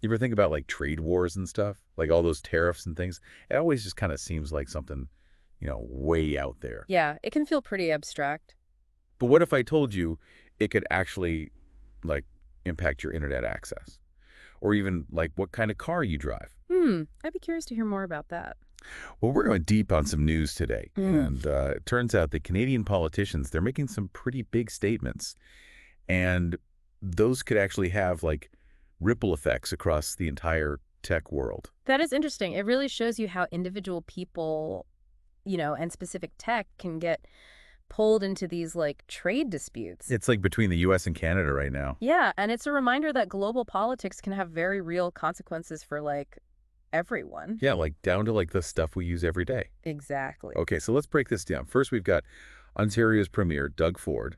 You ever think about like trade wars and stuff? Like all those tariffs and things? It always just kind of seems like something, way out there. Yeah, it can feel pretty abstract. But what if I told you it could actually, like, impact your internet access? Or even, like, what kind of car you drive? I'd be curious to hear more about that. Well, we're going deep on some news today. Mm. And it turns out that Canadian politicians, they're making some pretty big statements. And those could actually have, like, ripple effects across the entire tech world. That is interesting. It really shows you how individual people, and specific tech can get pulled into these like trade disputes. It's like between the U.S. and Canada right now. Yeah, and it's a reminder that global politics can have very real consequences for like everyone. Yeah, like down to like the stuff we use every day. Exactly. Okay, so let's break this down. First, we've got Ontario's Premier, Doug-Ford,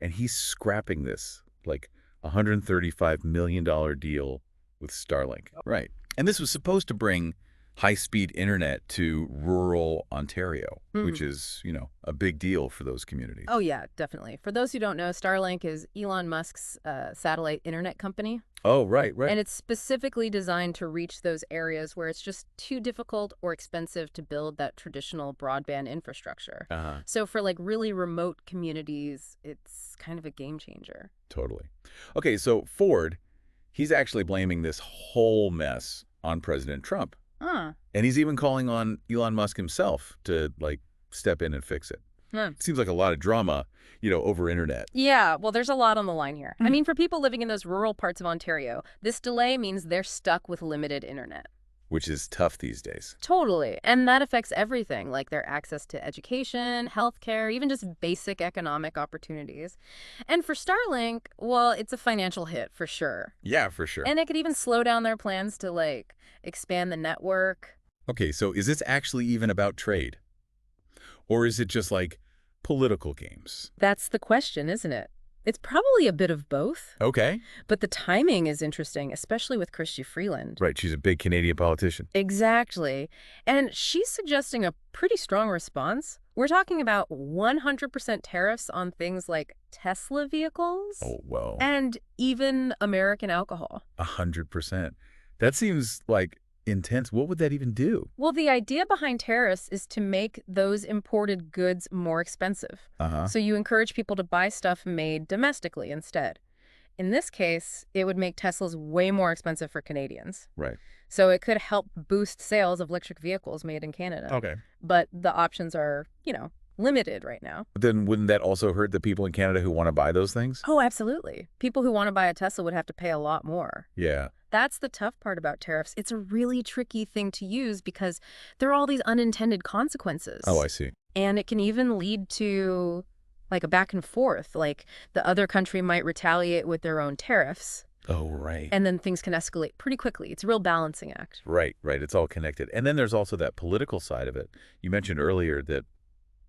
and he's scrapping this, like, $135 million deal with Starlink. Right. And this was supposed to bring high-speed internet to rural Ontario, which is, a big deal for those communities. Oh, yeah, definitely. For those who don't know, Starlink is Elon Musk's satellite internet company. Oh, right. And it's specifically designed to reach those areas where it's just too difficult or expensive to build that traditional broadband infrastructure. So for like really remote communities, it's kind of a game changer. Totally. Okay, so Ford, he's actually blaming this whole mess on President Trump. And he's even calling on Elon Musk himself to, like, step in and fix it. It seems like a lot of drama, over internet. Yeah, well, there's a lot on the line here. I mean, for people living in those rural parts of Ontario, this delay means they're stuck with limited internet. Which is tough these days. Totally. And that affects everything, like their access to education, healthcare, even just basic economic opportunities. And for Starlink, well, it's a financial hit for sure. Yeah, for sure. And it could even slow down their plans to, like, expand the network. Okay, so is this actually even about trade? Or is it just like political games? That's the question, isn't it? It's probably a bit of both. Okay. But the timing is interesting, especially with Chrystia Freeland. Right, she's a big Canadian politician. Exactly. And she's suggesting a pretty strong response. We're talking about 100% tariffs on things like Tesla vehicles. Oh, whoa. And even American alcohol. 100%. That seems like intense. What would that even do? Well, the idea behind tariffs is to make those imported goods more expensive. So you encourage people to buy stuff made domestically instead. In this case, it would make Teslas way more expensive for Canadians. Right. So it could help boost sales of electric vehicles made in Canada. Okay. But the options are, limited right now. But then wouldn't that also hurt the people in Canada who want to buy those things? Oh, absolutely. People who want to buy a Tesla would have to pay a lot more. Yeah. That's the tough part about tariffs. It's a really tricky thing to use because there are all these unintended consequences. Oh, I see. And it can even lead to like a back and forth. Like the other country might retaliate with their own tariffs. Oh, right. And then things can escalate pretty quickly. It's a real balancing act. Right. It's all connected. And then there's also that political side of it. You mentioned earlier that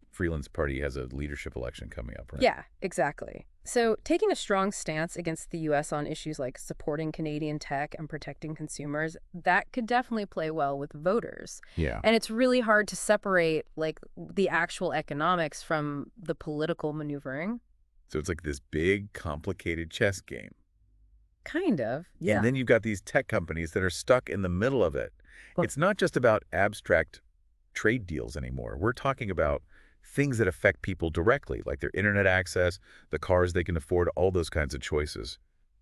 Freeland's party has a leadership election coming up, right? Yeah, exactly. So taking a strong stance against the U.S. on issues like supporting Canadian tech and protecting consumers, that could definitely play well with voters. Yeah. And it's really hard to separate like the actual economics from the political maneuvering. So it's like this big, complicated chess game. Kind of, yeah. And then you've got these tech companies that are stuck in the middle of it. Well, it's not just about abstract trade deals anymore. We're talking about things that affect people directly, like their internet access, the cars they can afford, all those kinds of choices.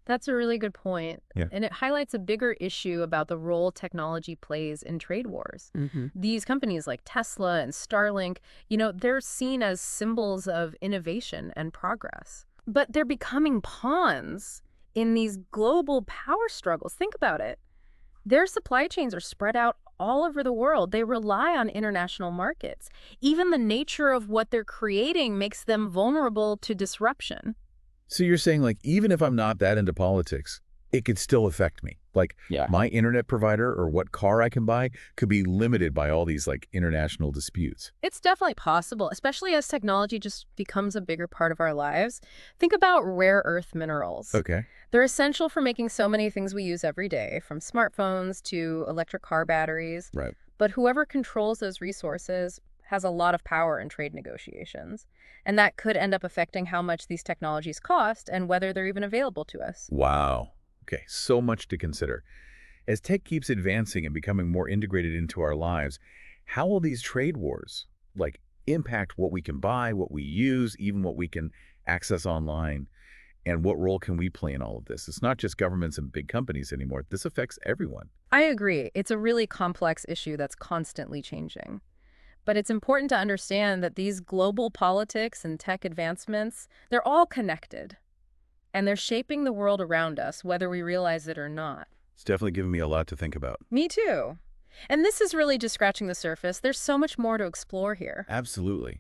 That's a really good point. Yeah. And it highlights a bigger issue about the role technology plays in trade wars. These companies like Tesla and Starlink, they're seen as symbols of innovation and progress. But they're becoming pawns in these global power struggles. Think about it. Their supply chains are spread out all over the world. They rely on international markets. Even the nature of what they're creating makes them vulnerable to disruption. So you're saying, like, even if I'm not that into politics, it could still affect me. Like, my internet provider or what car I can buy could be limited by all these, like, international disputes. It's definitely possible, especially as technology just becomes a bigger part of our lives. Think about rare earth minerals. Okay. They're essential for making so many things we use every day, from smartphones to electric car batteries. Right. But whoever controls those resources has a lot of power in trade negotiations. And that could end up affecting how much these technologies cost and whether they're even available to us. Wow. Okay, so much to consider. As tech keeps advancing and becoming more integrated into our lives, how will these trade wars, like, impact what we can buy, what we use, even what we can access online? And what role can we play in all of this? It's not just governments and big companies anymore. This affects everyone. I agree. It's a really complex issue that's constantly changing. But it's important to understand that these global politics and tech advancements, they're all connected. And they're shaping the world around us, whether we realize it or not. It's definitely given me a lot to think about. Me too. And this is really just scratching the surface. There's so much more to explore here. Absolutely.